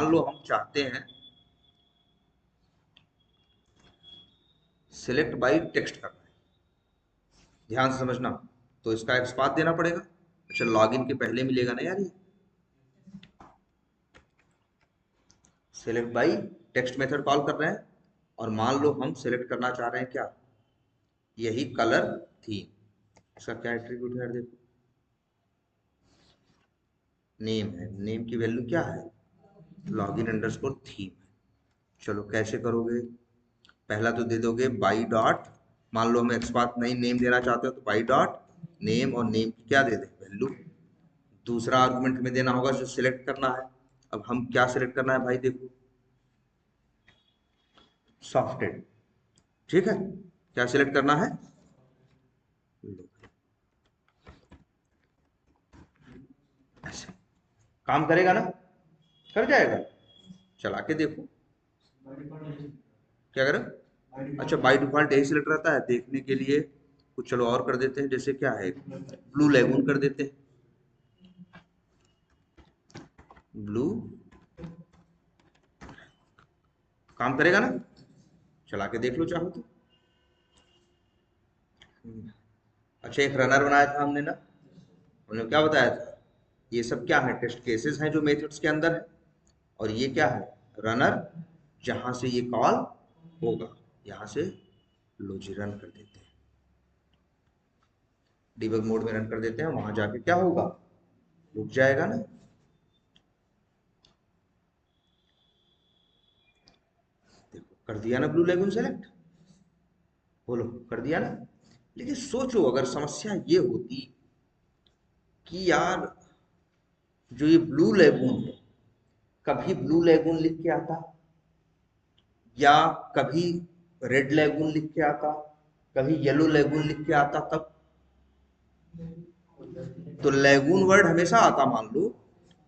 मान लो हम चाहते हैं सिलेक्ट बाई टेक्स्ट करना है, ध्यान से समझना, तो इसका एक्सपाथ देना पड़ेगा। अच्छा, लॉगिन के पहले मिलेगा ना यार ये। Select by text method call कर रहे हैं और मान लो हम सिलेक्ट करना चाह रहे हैं क्या, यही कलर थीम। इसका क्या एट्रीब्यूट है देखो, नेम है, नेम की वैल्यू क्या है, लॉगिन अंडरस्कोर थीम है। चलो कैसे करोगे, पहला तो दे दोगे बाई डॉट, मान लो हम एक्सपाथ नहीं नेम देना चाहते हो तो बाई डॉट नेम, और नेम की क्या दे दें, वैल्यू। दूसरा आर्गुमेंट में देना होगा जो सिलेक्ट करना है। अब हम क्या सिलेक्ट करना है भाई, देखो सॉफ्टेड, ठीक है, क्या सिलेक्ट करना है, ऐसे काम करेगा ना, कर जाएगा, चला के देखो क्या करें। अच्छा, बाय डिफॉल्ट यही सिलेक्ट रहता है, देखने के लिए कुछ चलो और कर देते हैं, जैसे क्या है, ब्लू लेगून कर देते हैं, ब्लू, काम करेगा ना, चला के देख लो चाहो तो। अच्छा, एक रनर बनाया था हमने ना, हमने क्या बताया था, ये सब क्या है, टेस्ट केसेस हैं जो मेथड्स के अंदर है, और ये क्या है, रनर, जहां से ये कॉल होगा, यहां से लो जी रन कर देते हैं, डिबग मोड में रन कर देते हैं, वहां जाके क्या होगा, रुक जाएगा ना। देखो कर दिया ना ब्लू लेगून सेलेक्ट, बोलो कर दिया ना। लेकिन सोचो अगर समस्या ये होती कि यार जो ये ब्लू लेगून है, कभी ब्लू लेगून लिख के आता, या कभी रेड लेगून लिख के आता, कभी येलो लेगून लिख के आता, तब तो लेगून वर्ड हमेशा आता, मान लो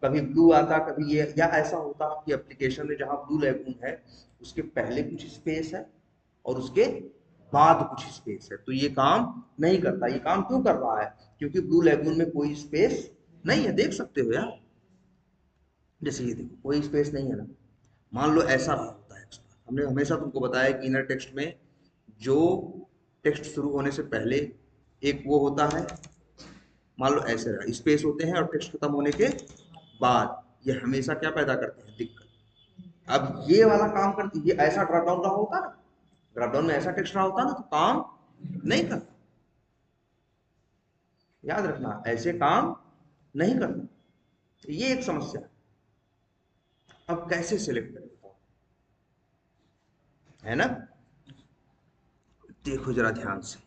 कभी ब्लू आता, कभी ये, या ऐसा होता आपकी एप्लीकेशन में जहां ब्लू लेगून है उसके पहले कुछ स्पेस है और उसके बाद कुछ स्पेस है, तो ये काम नहीं करता। ये काम क्यों कर रहा है, क्योंकि ब्लू लेगून में कोई स्पेस नहीं है, देख सकते हो यार, जैसे ये देखो कोई स्पेस नहीं है ना। मान लो ऐसा भी होता है, हमने हमेशा तुमको बताया कि इनर टेक्स्ट में जो टेक्स्ट शुरू होने से पहले एक वो होता है, मान लो ऐसे स्पेस होते हैं, और टेक्स्ट खत्म होने के बाद ये हमेशा क्या पैदा करते हैं, दिक्कत। अब ये वाला काम करती, ये ऐसा ड्रॉप डाउन रहा होता ना, ड्रॉप डाउन में ऐसा टेक्स्ट रहा होता ना, तो काम नहीं करता, याद रखना ऐसे काम नहीं करता, ये एक समस्या है। अब कैसे सिलेक्ट करें है ना, देखो जरा ध्यान से,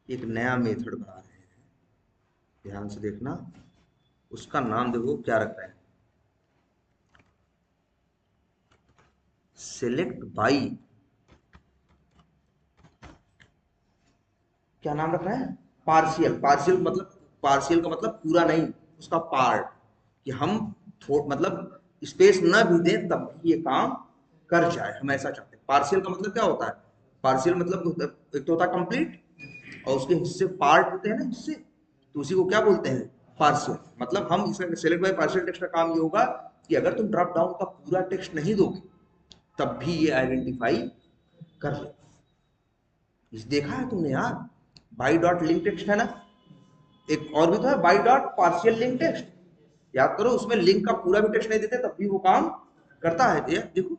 एक नया मेथड बना रहे हैं, ध्यान से देखना, उसका नाम देखो क्या रख रहे हैं, सिलेक्ट बाई, क्या नाम रख रहे हैं, पार्शियल। पार्शियल मतलब, पार्शियल का मतलब पूरा नहीं, उसका पार्ट, कि हम मतलब स्पेस न भी दें तब भी ये काम कर जाए, हम ऐसा चाहते हैं। पार्शियल का मतलब क्या होता है, पार्शियल मतलब एक तो होता है कंप्लीट, और उसके हिस्से पार्ट होते हैं ना, हिस्से, तो उसी को क्या बोलते हैं, पार्शियल। मतलब हम इसका सेलेक्ट बाय पार्शियल टेक्स्ट का काम ये होगा कि अगर तुम ड्रॉप डाउन का पूरा टेक्स्ट नहीं दोगे तब भी ये आइडेंटिफाई कर ले। इस देखा है तुमने यार, बाई डॉट लिंक टेक्स्ट है ना, एक और भी तो है by dot partial link text, याद करो, उसमें लिंक का पूरा भी टेक्स्ट नहीं देते तब भी वो काम करता है। ये देखो,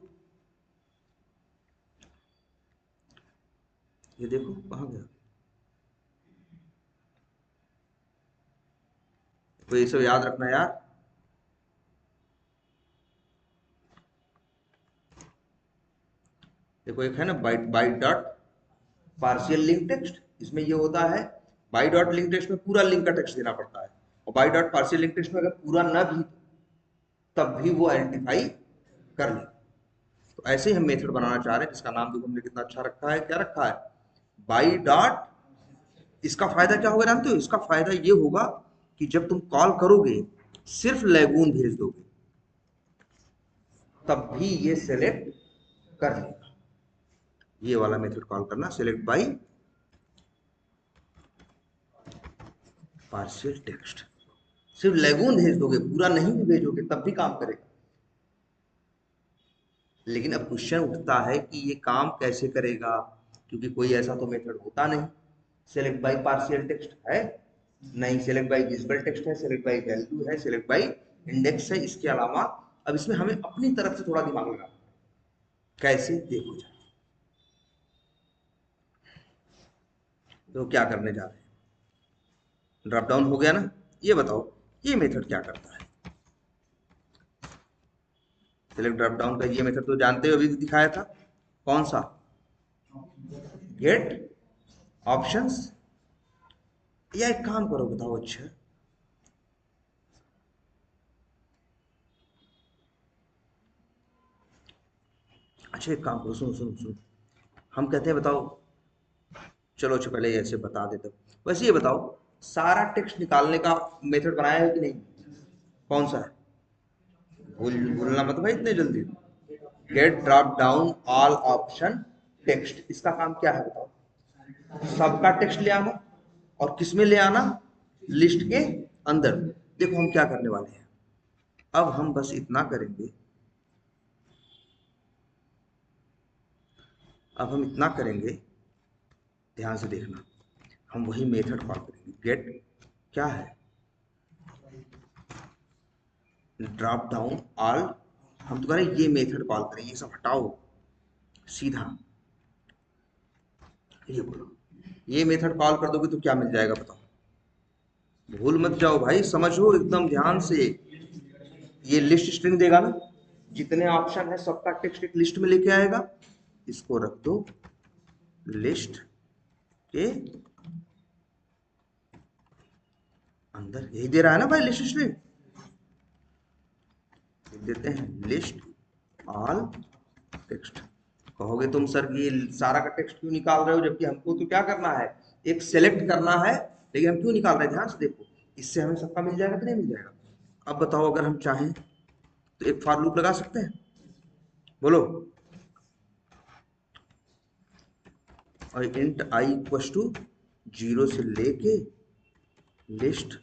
ये देखो कहाँ गया, तो ये सब याद रखना यार। देखो एक है ना by by dot partial link text, इसमें ये होता है, बाई डॉट लिंक टेक्स्ट में पूरा लिंक का टेक्स्ट देना पड़ता है, और by dot partial link text में अगर पूरा ना भी तब भी वो आइडेंटिफाई कर ले। तो ऐसे ही हम मेथड बनाना चाह रहे हैं, जिसका नाम देखो हमने कितना अच्छा रखा है, क्या रखा है, बाई डॉट। इसका फायदा क्या होगा जानते हो, इसका फायदा ये होगा कि जब तुम कॉल करोगे सिर्फ लेगून भेज दोगे तब भी ये सेलेक्ट कर लेगा। ये वाला मेथड कॉल करना, सेलेक्ट बाई पार्शियल टेक्स्ट। सिर्फ लेगून भेज दोगे, पूरा नहीं भी भेजोगे तब भी काम करेगा। लेकिन अब क्वेश्चन उठता है कि ये काम कैसे करेगा, क्योंकि कोई ऐसा तो मेथड होता नहीं। सेलेक्ट बाय पार्शियल टेक्स्ट है नहीं, सेलेक्ट बाय विजिबल टेक्स्ट है, सेलेक्ट बाय वैल्यू है, सेलेक्ट बाय इंडेक्स है। इसके अलावा अब इसमें हमें अपनी तरफ से थोड़ा दिमाग लगाना, कैसे देखो जाए। तो क्या करने जा रहे हैं, ड्रॉप डाउन हो गया ना। ये बताओ ये मेथड क्या करता है। सेलेक्ट ड्रॉप डाउन का ये मेथड तो जानते हो, अभी दिखाया था। कौन सा, गेट ऑप्शंस। या एक काम करो, बताओ अच्छा, अच्छा एक काम करो, सुनो सुनो सुनो, हम कहते हैं बताओ, चलो अच्छा पहले ऐसे बता देते हो। वैसे ये बताओ, सारा टेक्स्ट निकालने का मेथड बनाया है कि नहीं, कौन सा है, भूलना मत भाई इतने जल्दी। Get drop down all option text, इसका काम क्या है बताओ, सबका टेक्स्ट ले आना। और किस में ले आना, लिस्ट के अंदर। देखो हम क्या करने वाले हैं, अब हम बस इतना करेंगे, अब हम इतना करेंगे, ध्यान से देखना। हम वही मेथड कॉल करेंगे, गेट क्या है, ड्रॉप डाउन ऑल। हम तो कह रहे ये मेथड कॉल करें, ये सब हटाओ, सीधा ये बोलो, ये मेथड कॉल कर दोगे तो क्या मिल जाएगा बताओ, भूल मत जाओ भाई, समझो एकदम ध्यान से। ये लिस्ट स्ट्रिंग देगा ना, जितने ऑप्शन है सबका टेक्स्ट एक लिस्ट में लेके आएगा। इसको रख दो लिस्ट के अंदर, यही दे रहा है ना भाई लिस्ट स्ट्रिंग। देते हैं लिस्ट ऑल टेक्स्ट। कहोगे तुम सर ये सारा का टेक्स्ट क्यों निकाल रहे हो, जबकि हमको तो क्या करना है, एक सेलेक्ट करना है। लेकिन हम क्यों निकाल रहे हैं, ध्यान से देखो, इससे हमें सबका मिल जाएगा कि नहीं मिल जाएगा। अब बताओ अगर हम चाहें तो एक फॉर लूप लगा सकते हैं, बोलो। और इंट आई इक्वल टू 0 से लेके list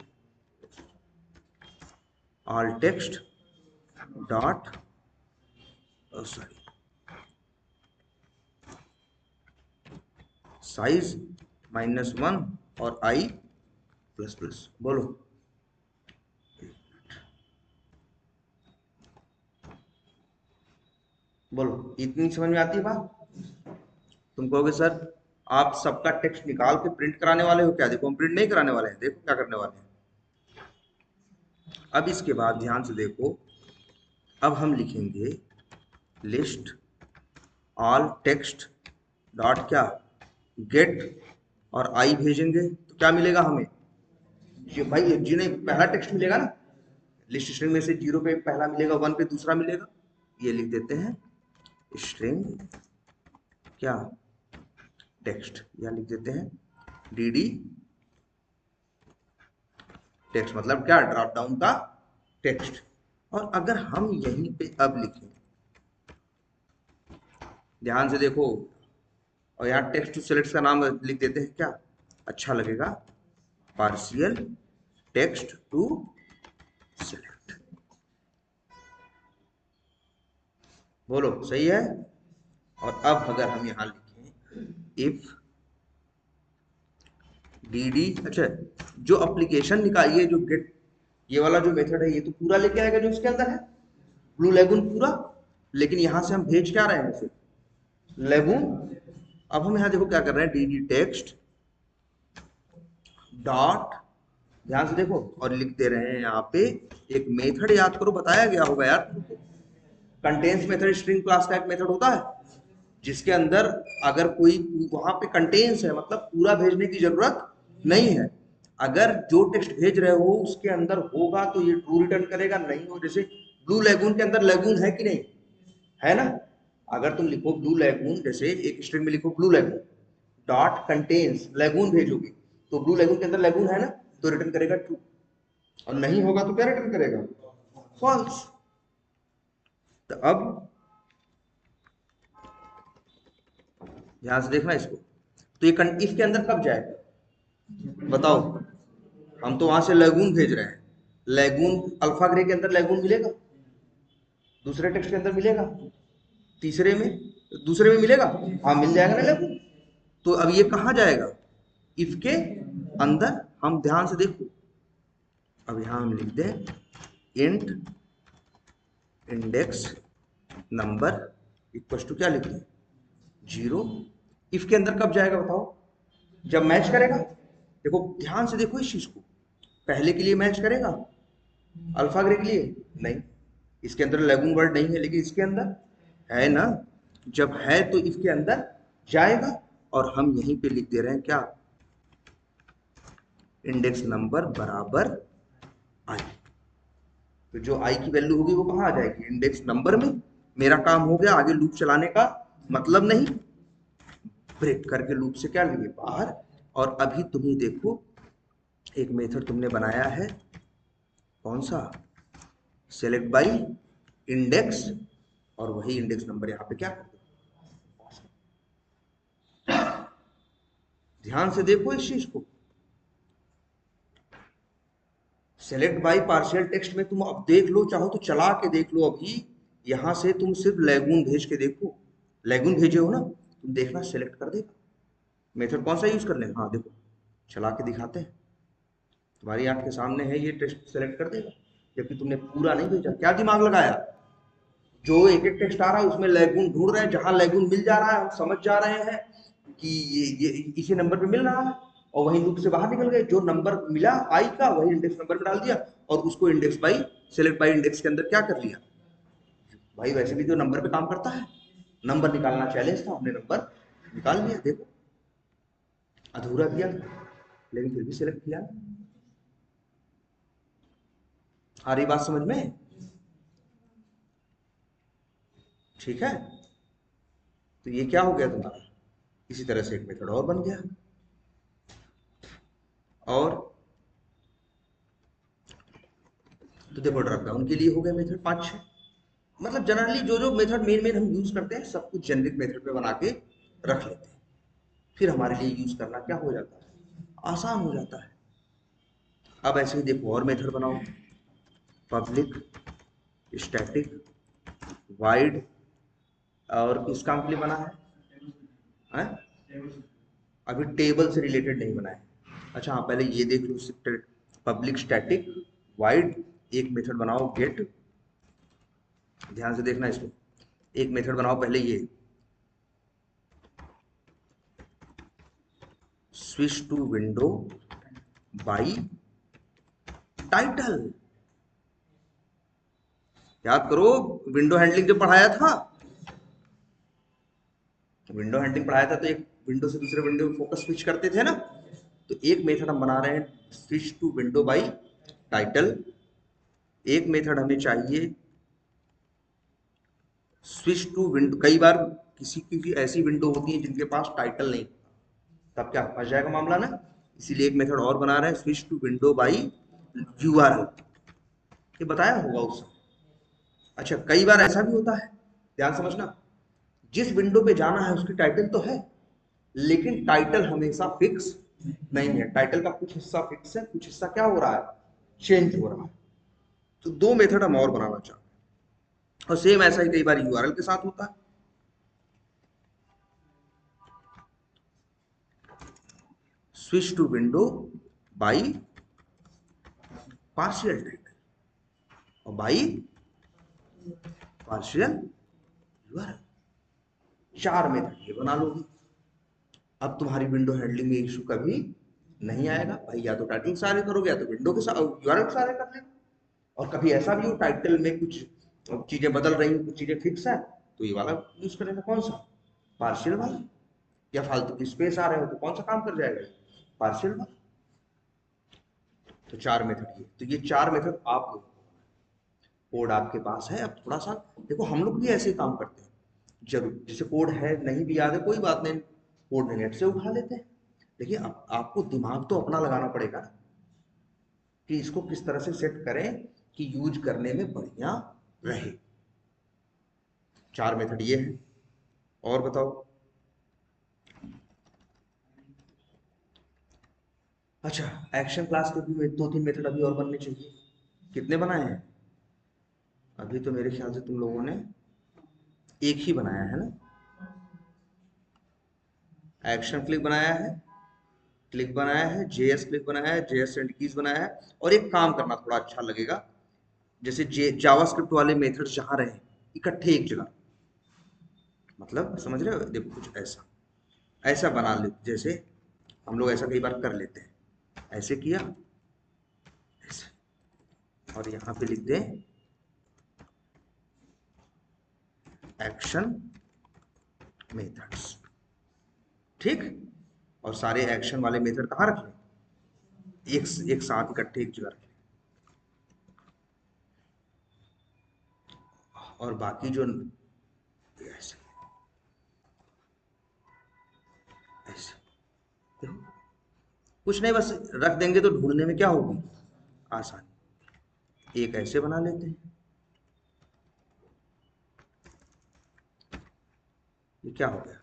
all text dot sorry size -1 और आई प्लस प्लस, बोलो। बोलो इतनी समझ में आती है बात। तुम कहोगे सर आप सबका टेक्स्ट निकाल के प्रिंट कराने वाले हो क्या, देखो हम प्रिंट नहीं कराने वाले हैं, देखो क्या करने वाले हैं। अब इसके बाद ध्यान से देखो, अब हम लिखेंगे लिस्ट ऑल टेक्स्ट डॉट क्या, गेट और आई भेजेंगे तो क्या मिलेगा हमें, ये भाई जिन्हें पहला टेक्स्ट मिलेगा ना, लिस्ट स्ट्रिंग में से 0 पे पहला मिलेगा, 1 पे दूसरा मिलेगा। ये लिख देते हैं स्ट्रिंग क्या टेक्स्ट, या लिख देते हैं dd टेक्स्ट, मतलब क्या, ड्रॉप डाउन का टेक्स्ट। और अगर हम यहीं पे अब लिखें, ध्यान से देखो, और यहाँ टेक्स्ट टू सेलेक्ट का नाम लिख देते हैं क्या, अच्छा लगेगा, पार्शियल टेक्स्ट टू सेलेक्ट। बोलो सही है। और अब अगर हम यहाँ लिखें इफ dd, अच्छा जो एप्लीकेशन निकालिए, जो गेट ये वाला जो मेथड है, ये तो पूरा लेके आएगा जो इसके अंदर है, ब्लू लेगून पूरा। लेकिन यहां से हम भेज क्या रहे हैं सिर्फ लेगून। अब हम यहाँ देखो क्या कर रहे हैं, dd टेक्स्ट डॉट, ध्यान से देखो, और लिख दे रहे हैं यहाँ पे एक मेथड, याद करो बताया गया होगा यार, कंटेन्स मेथड स्ट्रिंग क्लास का एक मेथड होता है, जिसके अंदर अगर कोई वहां पे कंटेन्स है, मतलब पूरा भेजने की जरूरत नहीं है। अगर जो टेक्स्ट भेज रहे हो उसके अंदर होगा तो ये ट्रू रिटर्न करेगा, नहीं हो, जैसे ब्लू लेगून के अंदर लेगून है कि नहीं है ना। अगर तुम लिखो ब्लू लेगून, जैसे एक स्ट्रिंग में लिखो blue lagoon dot contains lagoon भेजोगे, तो ब्लू लेगून के अंदर लेगून है ना, तो रिटर्न करेगा ट्रू। और नहीं होगा तो क्या रिटर्न करेगा, फॉल्स। तो अब ध्यान से देखना इसको, तो ये इफ के अंदर कब जाएगा बताओ, हम तो वहां से लैगून भेज रहे हैं। लैगून अल्फा ग्रे के अंदर लैगून मिलेगा, दूसरे टेक्स्ट के अंदर मिलेगा, तीसरे में, दूसरे में मिलेगा, हाँ मिल जाएगा ना लैगून। तो अब ये कहाँ जाएगा, इफ के अंदर। हम ध्यान से देखो, अब यहां हम लिख दें int index number equal to क्या लिख दें 0। इफ के अंदर कब जाएगा बताओ, जब मैच करेगा। देखो ध्यान से देखो इस चीज को, पहले के लिए मैच करेगा, अल्फा ग्रे के लिए नहीं। इसके अंदर लैगून वर्ड नहीं है, लेकिन इसके अंदर है ना। जब है तो इसके अंदर जाएगा, और हम यहीं पे लिख दे रहे हैं क्या, इंडेक्स नंबर बराबर आई। तो जो आई की वैल्यू होगी वो कहाँ आ जाएगी, इंडेक्स नंबर में। मेरा काम हो गया, आगे लूप चलाने का मतलब नहीं, ब्रेक करके लूप से क्या लिए बाहर। और अभी तुम्हें देखो, एक मेथड तुमने बनाया है, कौन सा, सेलेक्ट बाई इंडेक्स, और वही इंडेक्स नंबर यहाँ पे क्या कर दो। ध्यान से देखो इस चीज को, सेलेक्ट बाई पार्शियल टेक्स्ट में तुम अब देख लो, चाहो तो चला के देख लो अभी। यहां से तुम सिर्फ लैगून भेज के देखो, लैगून भेजे हो ना, तुम देखना सेलेक्ट कर देगा। मेथड कौन सा यूज कर ले, हाँ देखो चला के दिखाते हैं, तुम्हारी आंख के सामने है, ये टेक्स्ट सेलेक्ट कर देगा, जबकि तुमने पूरा नहीं भेजा। क्या दिमाग लगाया, जो एक एक टेक्स्ट आ रहा है उसमें लैगून ढूंढ रहे हैं, जहां लैगून मिल जा रहा है हम समझ जा रहे हैं कि ये इसी नंबर पे मिल रहा है, और वही लूप से बाहर निकल गए। जो नंबर मिला आई का वही इंडेक्स नंबर में डाल दिया, और उसको index by, select by index के अंदर क्या कर लिया। भाई वैसे भी जो नंबर पे काम करता है, नंबर निकालना चैलेंज था, हमने नंबर निकाल लिया। देखो अधूरा किया लेकिन फिर भी सिलेक्ट किया। आ रही बात समझ में, ठीक है। तो ये क्या हो गया तुम्हारा, इसी तरह से एक मेथड और बन गया। और तो देखो ड्रॉप डाउन के लिए हो गए मेथड 5-6। मतलब जनरली जो जो मेथड मेन मेन हम यूज करते हैं सब कुछ जेनरिक मेथड पे बना के रख लेते हैं, फिर हमारे लिए यूज करना क्या हो जाता है, आसान हो जाता है। अब ऐसे ही देखो और मेथड बनाओ, पब्लिक स्टैटिक वाइड, और किस काम के लिए बना है? अभी टेबल से रिलेटेड नहीं बनाए। अच्छा हाँ पहले ये देख लो, पब्लिक स्टैटिक वाइड, एक मेथड बनाओ गेट। ध्यान से देखना इसको, एक मेथड बनाओ पहले ये switch to window by title. याद करो विंडो हैंडलिंग जो पढ़ाया था, विंडो हैंडलिंग पढ़ाया था, तो एक विंडो से दूसरे विंडो में फोकस स्विच करते थे ना। तो एक मेथड हम बना रहे हैं switch to window by title. एक मेथड हमें चाहिए स्विच टू विंडो, कई बार किसी की ऐसी विंडो होती है जिनके पास टाइटल नहीं, तब क्या फंस जाएगा मामला ना। इसीलिए एक मेथड और बना रहे हैं switch to window by URL, ये बताया होगा उस समय। अच्छा कई बार ऐसा भी होता है, ध्यान समझना, जिस विंडो पे जाना है उसकी टाइटल तो है, लेकिन टाइटल हमेशा फिक्स नहीं है। टाइटल का कुछ हिस्सा फिक्स है, कुछ हिस्सा क्या हो रहा है, चेंज हो रहा है। तो दो मेथड हम और बनाना चाहते हैं, और सेम ऐसा ही कई बार यूआरएल के साथ होता है। Switch to window by partial title और बाई पार्शियल यूआरएल, चार मेथड ये बना लोगी। अब तुम्हारी विंडो हैंडलिंग में इशू कभी नहीं आएगा भाई, या तो टाइटल सारे करोगे या तो विंडो के साथ यूआरएल सारे कर लेना। और कभी ऐसा भी हो टाइटल में कुछ चीजें बदल रही कुछ चीजें फिक्स है, तो ये वाला यूज करेगा, कौन सा, पार्शियल वाला। या फालतू की स्पेस आ रहे हो तो कौन सा काम कर जाएगा, पार्शियल वाला। तो चार मेथड ये, तो ये चार मेथड आप लोग, कोड आपके पास है। अब थोड़ा सा देखो, हम लोग भी ऐसे ही काम करते हैं, जरूर जैसे कोड है नहीं भी याद है कोई बात नहीं, कोड नेट से उठा लेते हैं। देखिए आपको दिमाग तो अपना लगाना पड़ेगा ना, कि इसको किस तरह से सेट करें कि यूज करने में बढ़िया रहे। चार मेथड ये है, और बताओ। अच्छा, एक्शन क्लास के भी दो तीन मेथड अभी और बनने चाहिए। कितने बनाए हैं? अभी तो मेरे ख्याल से तुम लोगों ने एक ही बनाया है ना। एक्शन क्लिक बनाया है, क्लिक बनाया है, जेएस क्लिक बनाया है, जेएस एंड कीज बनाया है। और एक काम करना थोड़ा अच्छा लगेगा, जैसे जावास्क्रिप्ट वाले मेथड जहां रहे इकट्ठे एक जगह, मतलब समझ रहे हो, देखो कुछ ऐसा ऐसा बना ले। जैसे हम लोग ऐसा कई बार कर लेते हैं, ऐसे किया, ऐसे, और यहाँ पे लिख दें एक्शन मेथड्स, ठीक। और सारे एक्शन वाले मेथड कहाँ रख लें? एक साथ इकट्ठे एक जगह रख लें। और बाकी जो ऐसे ऐसे देखो, कुछ नहीं, बस रख देंगे तो ढूंढने में क्या होगी, आसानी। एक ऐसे बना लेते हैं, ये क्या हो गया,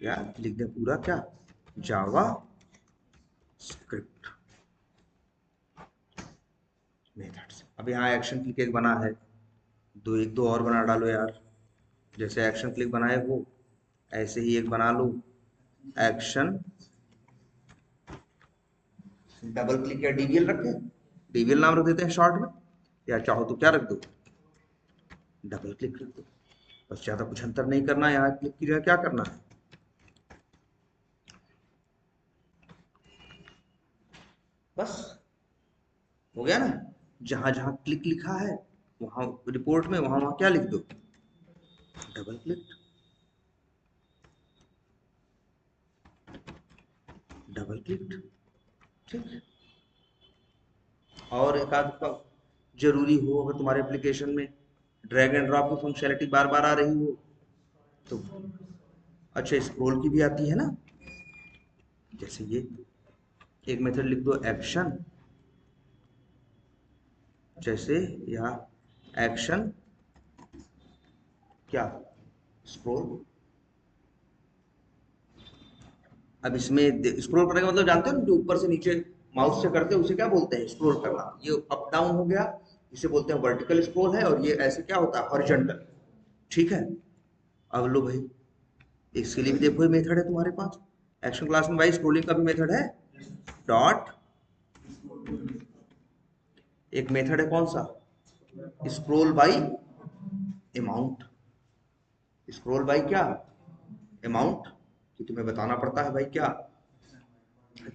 या लिख दें पूरा क्या, जावा स्क्रिप्ट मेथड्स। अब यहाँ एक्शन क्लिक एक बना है, एक दो और बना डालो यार। जैसे एक्शन क्लिक बनाए हो ऐसे ही एक बना लो, एक्शन डबल क्लिक या डीवीएल रखें, डीवीएल नाम रख देते हैं शॉर्ट में, या चाहो तो क्या रख दो, डबल क्लिक रख दो। बस ज्यादा कुछ अंतर नहीं करना, यहाँ क्लिक की जगह क्या करना है, बस हो गया ना। जहां जहां क्लिक लिखा है वहां रिपोर्ट में, वहां वहां क्या लिख दो, डबल क्लिक, डबल क्लिक, ठीक। और एक आध का जरूरी हो, अगर तुम्हारे एप्लीकेशन में ड्रैग एंड ड्रॉप की फंक्शनलिटी बार बार आ रही हो तो, अच्छा स्क्रॉल की भी आती है ना। जैसे ये एक मेथड लिख दो एक्शन, जैसे यहाँ एक्शन क्या, स्क्रॉल। अब इसमें स्क्रॉल करने का मतलब जानते हो ना, जो ऊपर से नीचे माउस से करते हैं उसे क्या बोलते हैं, स्क्रॉल करना। ये अप डाउन हो गया, इसे बोलते हैं वर्टिकल स्क्रॉल है, और ये ऐसे क्या होता है, हॉरिजॉन्टल, ठीक है। अब लो भाई, इसके लिए भी देखो ये मेथड है तुम्हारे पास एक्शन क्लास में भाई, स्क्रोलिंग का भी मेथड है, डॉट, एक मेथड है कौन सा, scroll by amount. Scroll by क्या, अमाउंट, कि तुम्हें बताना पड़ता है भाई क्या,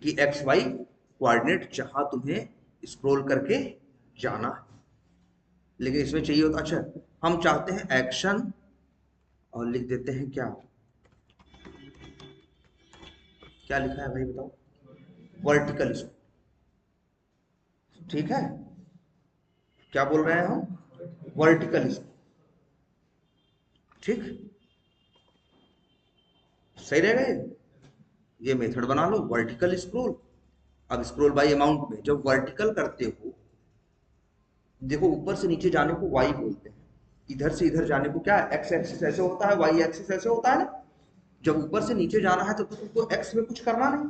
कि एक्स वाई कोऑर्डिनेट जहां तुम्हें स्क्रॉल करके जाना है। लेकिन इसमें चाहिए होता, अच्छा हम चाहते हैं एक्शन, और लिख देते हैं क्या, क्या लिखा है भाई बताओ, वर्टिकल, ठीक है। क्या बोल रहे हैं हम, वर्टिकल, ठीक, सही रहेगा ये मेथड बना लो वर्टिकल स्क्रॉल। अब स्क्रॉल बाय अमाउंट में जब वर्टिकल करते हो, देखो ऊपर से नीचे जाने को वाई बोलते हैं, इधर से इधर जाने को क्या, एक्स एक्सिस ऐसे होता है, वाई एक्सिस ऐसे होता है ना। जब ऊपर से नीचे जाना है तो तुमको एक्स में कुछ करना नहीं,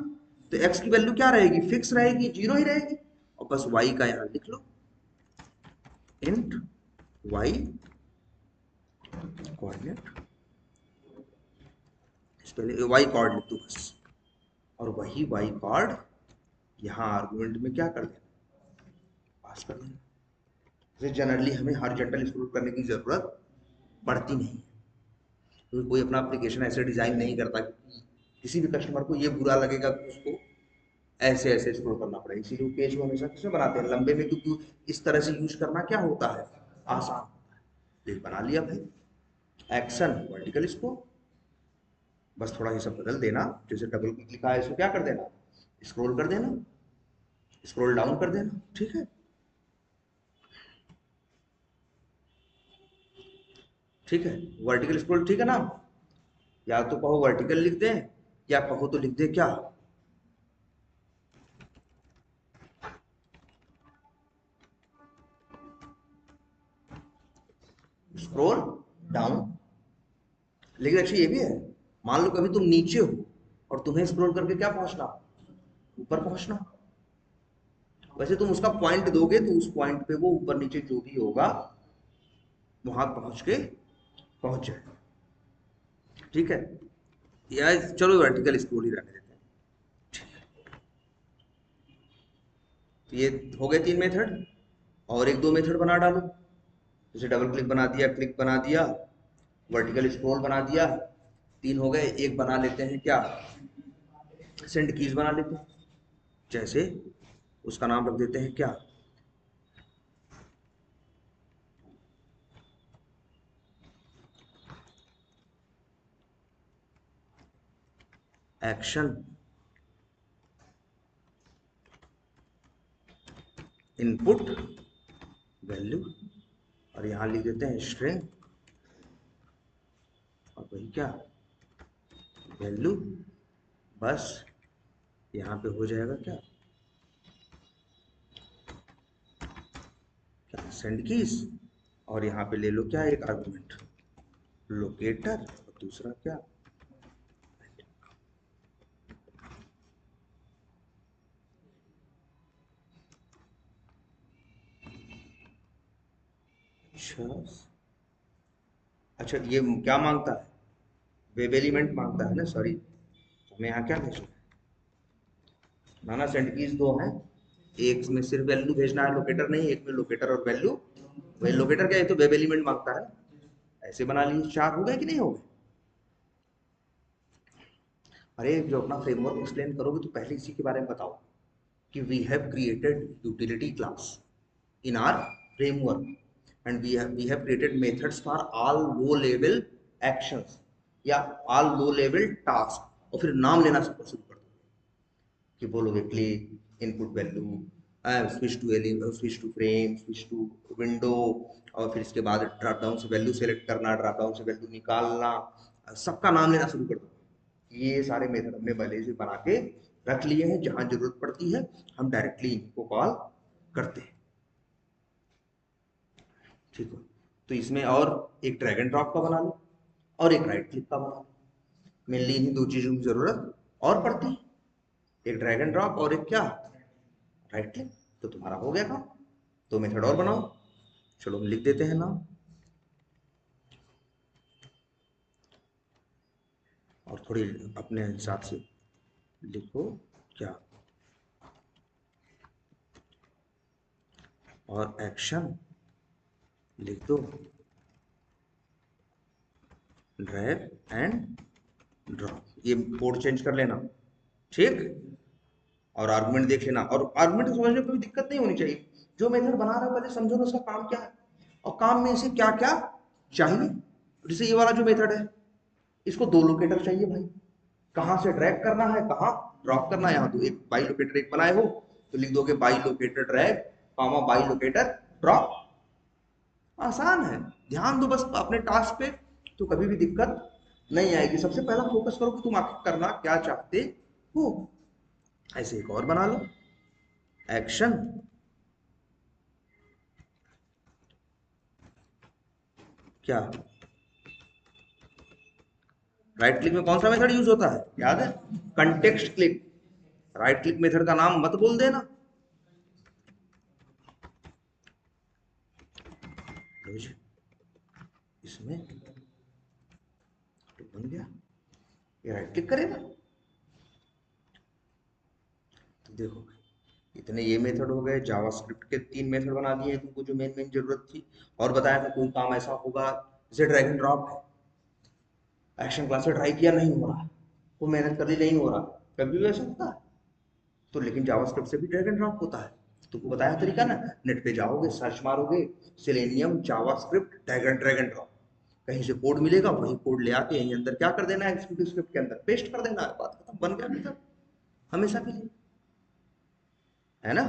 तो एक्स की वैल्यू क्या रहेगी, फिक्स रहेगी, जीरो ही रहेगी। और बस वाई का यहाँ लिख लो, इंट वाई कोऑर्डिनेट, इस पहले वाई कॉर्ड लिख दो बस, और वही वाई कॉर्ड यहाँ आर्गुमेंट में क्या कर देना, पास कर देना। जैसे जनरली हमें हॉरिजॉन्टल स्क्रॉल करने की जरूरत पड़ती नहीं है, क्योंकि कोई अपना एप्लीकेशन ऐसे डिजाइन नहीं करता कि किसी भी कस्टमर को ये बुरा लगेगा कि उसको ऐसे ऐसे स्क्रॉल करना पड़ेगा। इसीलिए पेज को हमेशा किसमें बनाते हैं, लंबे में, क्योंकि इस तरह से यूज करना क्या होता है, आसान होता है। पेज बना लिया भाई, एक्शन वर्टिकल स्क्रॉल, बस थोड़ा ये सब बदल देना, जैसे डबल क्लिक लिखा है इसको क्या कर देना, स्क्रॉल कर देना, स्क्रॉल डाउन कर देना, ठीक है। ठीक है, वर्टिकल स्क्रॉल, ठीक है ना। या तो कहो वर्टिकल लिख दें, या कहो तो लिख दें क्या, स्क्रॉल डाउन। लेकिन अच्छा ये भी है, मान लो कभी तुम नीचे हो और तुम्हें स्क्रॉल करके क्या पहुंचना, ऊपर पहुंचना। वैसे तुम उसका पॉइंट दोगे तो उस पॉइंट पे वो ऊपर नीचे जो भी होगा वहां पहुंच जाए। ठीक है, या चलो वर्टिकल स्क्रोल ही रहने देते हैं। तो ये हो गए 3 मेथड, और एक दो मेथड बना डालो। जैसे डबल क्लिक बना दिया, क्लिक बना दिया, वर्टिकल स्क्रॉल बना दिया, 3 हो गए। एक बना लेते हैं क्या, सेंड कीज बना लेते हैं। जैसे उसका नाम रख देते हैं क्या, एक्शन इनपुट वैल्यू, और यहां लिख देते हैं स्ट्रिंग, और वही क्या, वैल्यू। बस यहाँ पे हो जाएगा क्या, क्या सेंड कीज, और यहाँ पे ले लो क्या, एक आर्गुमेंट लोकेटर, और दूसरा क्या, अच्छा। अच्छा ये क्या मांगता है, वेब एलिमेंट मांगता है ना, सॉरी। हमें यहाँ क्या भेजना है, ना ना सेंड कीज दो हैं, एक में सिर्फ वैल्यू भेजना है, लोकेटर नहीं, एक में लोकेटर और वैल्यू। वही लोकेटर क्या है, तो वेब एलिमेंट मांगता है। ऐसे बना लिए, 4 हो गए कि नहीं हो गए। अरे जो अपना फ्रेमवर्क एक्सप्लेन करोगे तो पहले इसी के बारे में बताओ कि we have created utility class in our framework and we have created methods for all low level actions या all low level tasks, और फिर नाम लेना शुरू कर दो कि बोलोगे click input value, switch to frame, switch to window, और फिर इसके बाद ड्रॉप डाउन से वैल्यू सेलेक्ट करना, ड्रॉप डाउन से वैल्यू निकालना, सबका नाम लेना शुरू कर दो। ये सारे मेथड हमने पहले से बना के रख लिए हैं, जहां जरूरत पड़ती है हम डायरेक्टली इनको कॉल करते हैं। ठीक है, तो इसमें और एक ड्रैग एंड ड्रॉप का बना लो, और एक राइट क्लिक का बना लो। मेनली इन्हीं दो चीजों की जरूरत और पड़ती है, एक ड्रैग एंड ड्रॉप और एक क्या, राइट क्लिक। तो तुम्हारा हो गया काम। दो मेथड और बनाओ, चलो हम लिख देते हैं नाम, और थोड़ी अपने हिसाब से लिखो क्या, और एक्शन लिख दो, ड्रैग एंड ड्रॉप, ये कोड चेंज कर लेना। ठीक, और आर्गुमेंट देख लेना, और आर्गुमेंट समझने में कोई दिक्कत नहीं होनी चाहिए। जो मेथड बना रहा है पहले समझो ना उसका काम क्या है, और काम में इसे क्या क्या चाहिए। जैसे ये वाला जो मेथड है, इसको 2 लोकेटर चाहिए भाई, कहां से ड्रैग करना है, कहां ड्रॉप करना है। यहाँ तो एक बाई लोकेटर एक बनाए हो तो लिख दोगे by locator drag comma by locator drop. आसान है, ध्यान दो बस अपने टास्क पे, तो कभी भी दिक्कत नहीं आएगी। सबसे पहला फोकस करो कि तुम आखिर करना क्या चाहते हो। ऐसे एक और बना लो, एक्शन क्या, राइट क्लिक में कौन सा मेथड यूज होता है, याद है, context click. Right click method का नाम मत बोल देना। इसमें तो बन गया, ये राइट क्लिक करेगा। तो देखो इतने ये मेथड हो गए, जावास्क्रिप्ट के 3 मेथड बना दिए तुमको जो मेन मेन जरूरत थी। और बताया था कोई काम ऐसा होगा जैसे ड्रैग एंड ड्रॉप है, एक्शन क्लास से ट्राई किया नहीं हो रहा, वो मेहनत कर ली नहीं हो रहा, कभी भी ऐसा होता है। तो लेकिन जावास्क्रिप्ट से भी ड्रैग एंड ड्रॉप होता है। तुमको बताया तरीका ना, नेट पे जाओगे, सर्च मारोगे selenium JavaScript drag and drop, कहीं से कोड मिलेगा, वही कोड ले आके यहीं अंदर क्या कर देना है, एग्जीक्यूटिव स्क्रिप्ट के अंदर पेस्ट कर देना है, बात खत्म, बन गया मेथड हमेशा के लिए, है ना।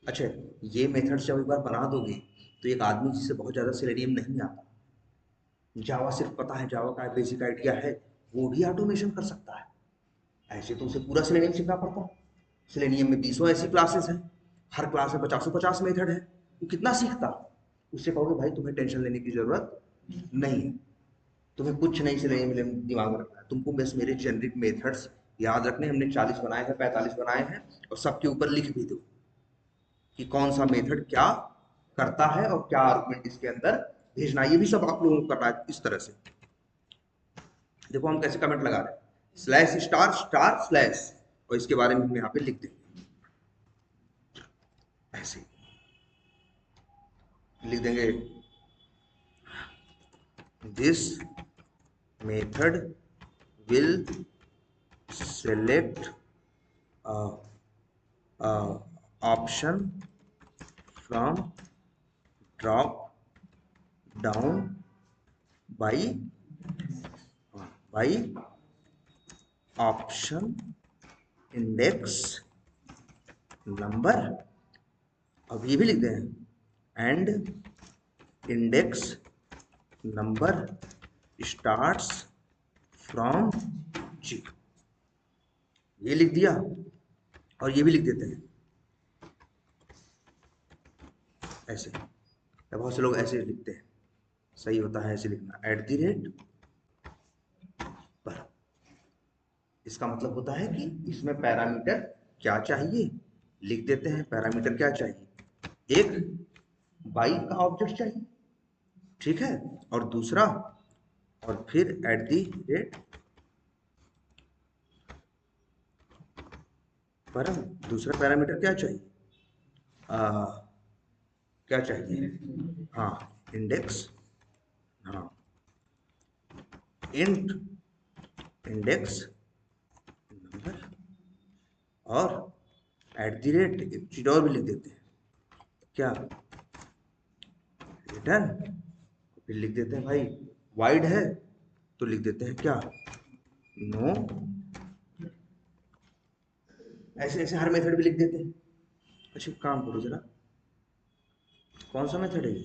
अच्छा, ये मेथड जब एक बार बना दोगे तो एक आदमी जिसे बहुत ज्यादा सेलेनियम नहीं आता, जावा सिर्फ पता है, जावा का बेसिक आइडिया है, वो भी ऑटोमेशन कर सकता है। ऐसे तो उसे पूरा सेलेनियम सीखना पड़ता है। सेलेनियम में 20 ऐसी क्लासेस हैं, हर क्लास में 50 मेथड है, वो कितना सीखता। उससे कहोगे भाई तुम्हें टेंशन लेने की जरूरत नहीं है। तुम्हें कुछ नहीं से नहीं दिमाग में रखना है, तुमको बस मेरे जेनरिक मेथड्स याद रखने। हमने 40 बनाए हैं, 45 बनाए हैं, और सबके ऊपर लिख भी दो कि कौन सा मेथड क्या करता है और क्या आर्गुमेंट इसके अंदर भेजना है। ये भी सब आप लोगों को करना है इस तरह से। देखो हम कैसे कमेंट लगा रहे हैं, स्लैश स्टार स्टार स्लैश, और इसके बारे में हम यहाँ पे लिख देंगे, ऐसे लिख देंगे, this method will select option from drop down by option index number, अब ये भी लिख दें and index number starts from 0। ये लिख दिया, और ये भी लिख देते हैं ऐसे। बहुत से लोग ऐसे लिखते हैं, सही होता है ऐसे लिखना, @ पर। इसका मतलब होता है कि इसमें पैरामीटर क्या चाहिए, लिख देते हैं पैरामीटर क्या चाहिए, एक बाई का ऑब्जेक्ट चाहिए, ठीक है, और दूसरा, और फिर @ पर दूसरा पैरामीटर क्या चाहिए, क्या चाहिए, हाँ इंडेक्स, हाँ इंट इंडेक्स नंबर, और @ एक चीज और भी लिख देते हैं, क्या, रिटर्न। फिर लिख देते हैं भाई वाइड है तो लिख देते हैं क्या, नो। ऐसे ऐसे हर मेथड भी लिख देते हैं। अच्छा काम करो जरा, कौन सा मेथड है ये,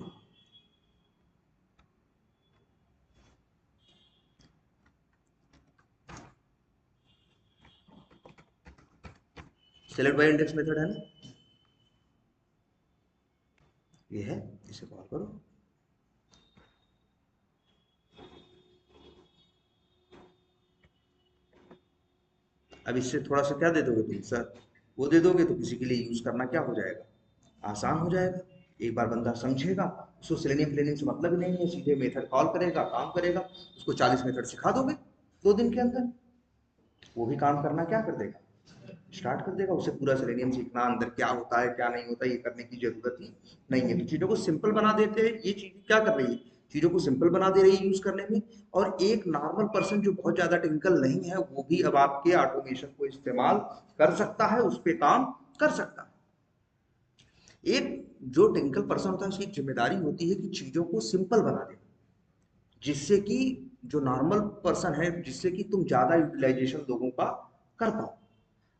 सेलेक्ट बाय इंडेक्स मेथड है ना, ये है, इसे कॉल करो। अब इससे थोड़ा सा क्या दे दोगे तुम सर, वो दे दोगे तो किसी के लिए यूज करना क्या हो जाएगा, आसान हो जाएगा। एक बार बंदा समझेगा, उसको सेलेनियम प्लेनिंग से मतलब ही नहीं है, सीधे मेथड कॉल करेगा, काम करेगा। उसको 40 मेथड सिखा दोगे 2 दिन के अंदर, वो भी काम करना क्या कर देगा, स्टार्ट कर देगा। उसे पूरा सेलेनियम सीखना, अंदर क्या होता है क्या नहीं होता ये करने की जरूरत ही नहीं है। तो चीजों को सिंपल बना देते हैं, ये चीज क्या कर रही है, चीजों को सिंपल बना दे रही है यूज करने में। और एक नॉर्मल पर्सन जो बहुत ज्यादा टेक्निकल नहीं है, वो भी अब आपके ऑटोमेशन को इस्तेमाल कर सकता है, उस पर काम कर सकता है। एक जो टेक्निकल पर्सन होता है उसकी जिम्मेदारी होती है कि चीजों को सिंपल बना दे, जिससे कि जो नॉर्मल पर्सन है, जिससे कि तुम ज्यादा यूटिलाइजेशन लोगों का कर पाओ।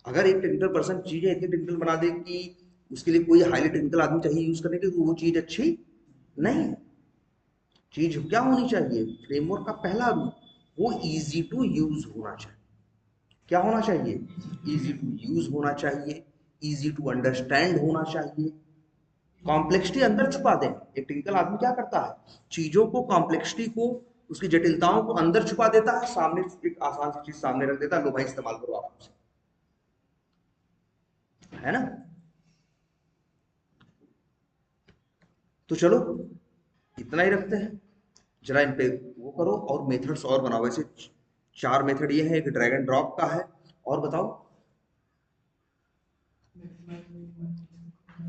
अगर एक टेक्निकल पर्सन चीजें इतनी टेक्निकल बना दे कि उसके लिए कोई हाईली टेक्निकल आदमी चाहिए यूज करने के लिए, तो वो चीज अच्छी नहीं है। चीज क्या होनी चाहिए, फ्रेमवर्क का पहला रूल, वो इजी टू यूज होना चाहिए। क्या होना चाहिए, इजी टू यूज होना चाहिए, इजी टू अंडरस्टैंड होना चाहिए। कॉम्प्लेक्सिटी अंदर छुपा दें। एक टेक्निकल आदमी क्या करता है, चीजों को, कॉम्प्लेक्सिटी को, उसकी जटिलताओं को अंदर छुपा देता है, सामने एक आसान सी चीज सामने रख देता है, लो भाई इस्तेमाल करो आराम से, है ना। तो चलो इतना ही रखते हैं, जरा इन पे वो करो और मेथड्स और बनाओ। वैसे 4 मेथड ये है, एक ड्रैग एंड ड्रॉप का है, और बताओ,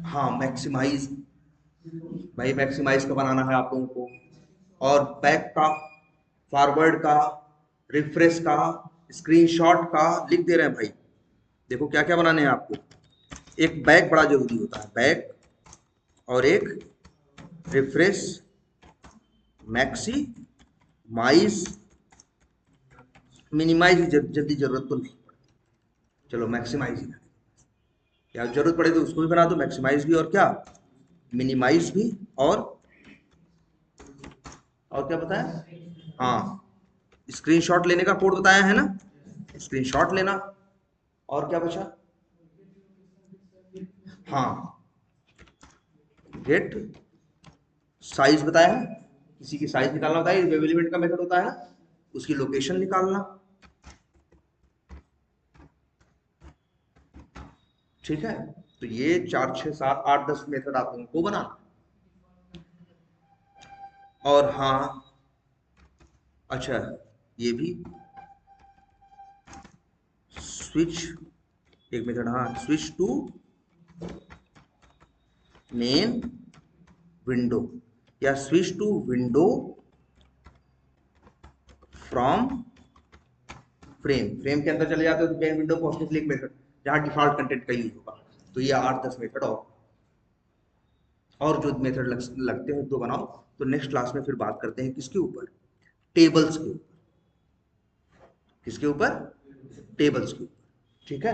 हाँ मैक्सिमाइज, भाई मैक्सिमाइज का बनाना है आप लोगों को, और बैक का, फॉरवर्ड का, रिफ्रेश का, स्क्रीनशॉट का लिख दे रहे हैं भाई। देखो क्या क्या बनाने हैं आपको, एक बैक बड़ा जरूरी होता है, बैक, और एक रिफ्रेश, मैक्सी माइज, मिनिमाइज जल्दी जरूरत तो नहीं पड़ती, चलो मैक्सिमाइज ही, या जरूरत पड़े तो उसको भी बना दो, मैक्सिमाइज भी और क्या, मिनिमाइज भी, और क्या बताया, हाँ स्क्रीनशॉट लेने का कोड बताया है ना, स्क्रीनशॉट लेना, और क्या बचा, हाँ गेट साइज बताया है, किसी की साइज निकालना होता है, वेब एलिमेंट का मेथड होता है ना, उसकी लोकेशन निकालना, ठीक है। तो ये 4 6 7 8 10 मेथड आप लोगों को बनाना। और हाँ, अच्छा, ये भी स्विच एक मेथड, हाँ, स्विच टू मेन विंडो या switch to window from frame. Frame के अंदर चले जाते हो तो मेन विंडो पहुंचने के लिए एक मेथड जहां डिफॉल्ट कंटेंट का यूज होगा। तो ये 8 10 मेथड और जो मेथड लगते हैं तो बनाओ। तो नेक्स्ट क्लास में फिर बात करते हैं किसके ऊपर, टेबल्स के ऊपर। किसके ऊपर, टेबल्स के ऊपर, ठीक है।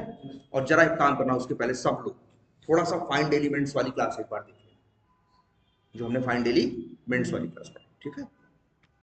और जरा एक काम करना, उसके पहले सब लोग थोड़ा सा फाइंड एलिमेंट्स वाली क्लास एक बार देखिए, जो हमने फाइंड एलिमेंट्स वाली क्लास पढ़ी, ठीक है।